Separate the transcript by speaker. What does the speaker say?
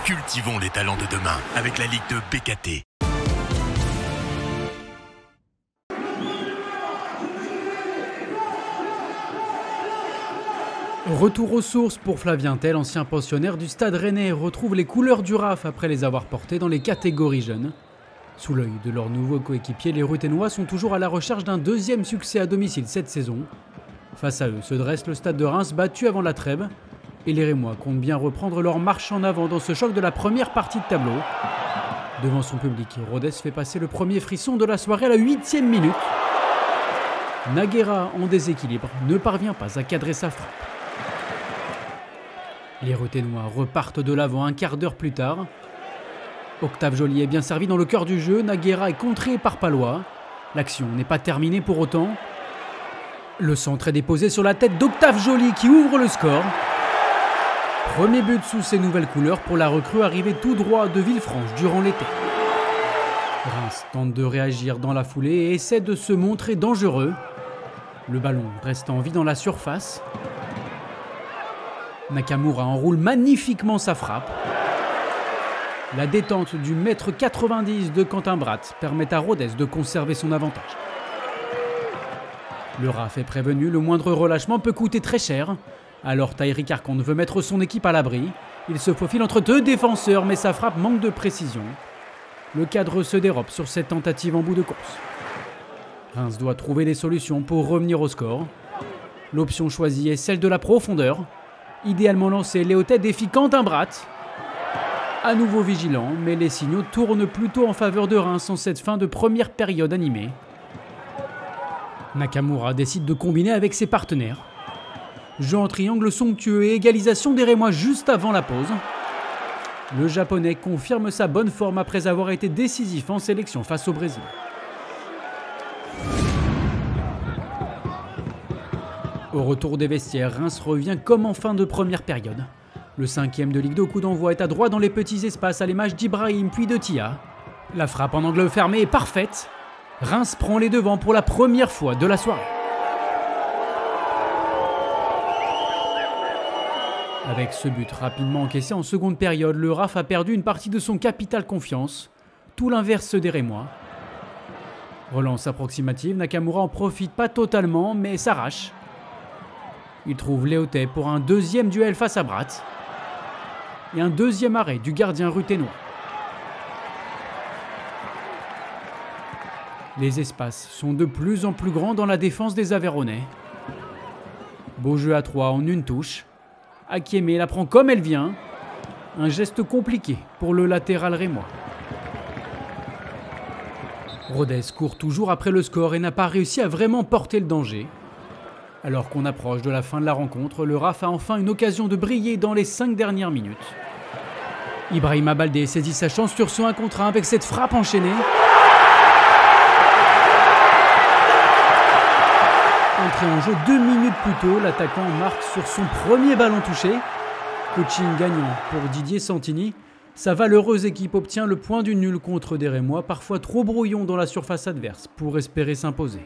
Speaker 1: Cultivons les talents de demain avec la Ligue de BKT.
Speaker 2: Retour aux sources pour Flavien Tel, ancien pensionnaire du Stade Rennais, retrouve les couleurs du RAF après les avoir portées dans les catégories jeunes. Sous l'œil de leur nouveau coéquipier, les Ruthénois sont toujours à la recherche d'un deuxième succès à domicile cette saison. Face à eux se dresse le Stade de Reims battu avant la trêve. Et les Rémois comptent bien reprendre leur marche en avant dans ce choc de la première partie de tableau. Devant son public, Rodez fait passer le premier frisson de la soirée à la 8e minute. Naguera, en déséquilibre, ne parvient pas à cadrer sa frappe. Les Ruthénois repartent de l'avant un quart d'heure plus tard. Octave Joly est bien servi dans le cœur du jeu, Naguera est contré par Palois. L'action n'est pas terminée pour autant. Le centre est déposé sur la tête d'Octave Joly qui ouvre le score. Premier but sous ces nouvelles couleurs pour la recrue arrivée tout droit de Villefranche durant l'été. Reims tente de réagir dans la foulée et essaie de se montrer dangereux. Le ballon reste en vie dans la surface. Nakamura enroule magnifiquement sa frappe. La détente du mètre 90 de Quentin Bratt permet à Rodez de conserver son avantage. Le RAF est prévenu, le moindre relâchement peut coûter très cher. Alors Taïri Carconte veut mettre son équipe à l'abri. Il se faufile entre deux défenseurs mais sa frappe manque de précision. Le cadre se dérobe sur cette tentative en bout de course. Reims doit trouver des solutions pour revenir au score. L'option choisie est celle de la profondeur. Idéalement lancé, Léotet défie Quentin Bratt. À nouveau vigilant, mais les signaux tournent plutôt en faveur de Reims en cette fin de première période animée. Nakamura décide de combiner avec ses partenaires. Jeu en triangle somptueux et égalisation des Rémois juste avant la pause. Le Japonais confirme sa bonne forme après avoir été décisif en sélection face au Brésil. Au retour des vestiaires, Reims revient comme en fin de première période. Le 5e de Ligue 2 au coup d'envoi est à droit dans les petits espaces à l'image d'Ibrahim puis de Tia. La frappe en angle fermé est parfaite. Reims prend les devants pour la première fois de la soirée. Avec ce but rapidement encaissé en seconde période, le RAF a perdu une partie de son capital confiance, tout l'inverse des Rémois. Relance approximative, Nakamura en profite pas totalement mais s'arrache. Il trouve Léotet pour un deuxième duel face à Bratt et un deuxième arrêt du gardien ruthénois. Les espaces sont de plus en plus grands dans la défense des Aveyronnais. Beau jeu à 3 en une touche. Akieme la prend comme elle vient. Un geste compliqué pour le latéral rémois. Rodez court toujours après le score et n'a pas réussi à vraiment porter le danger. Alors qu'on approche de la fin de la rencontre, le RAF a enfin une occasion de briller dans les 5 dernières minutes. Ibrahima Baldé saisit sa chance sur son 1 contre 1 avec cette frappe enchaînée. Entré en jeu 2 minutes plus tôt, l'attaquant marque sur son premier ballon touché. Coaching gagnant pour Didier Santini. Sa valeureuse équipe obtient le point du nul contre des Rémois, parfois trop brouillons dans la surface adverse pour espérer s'imposer.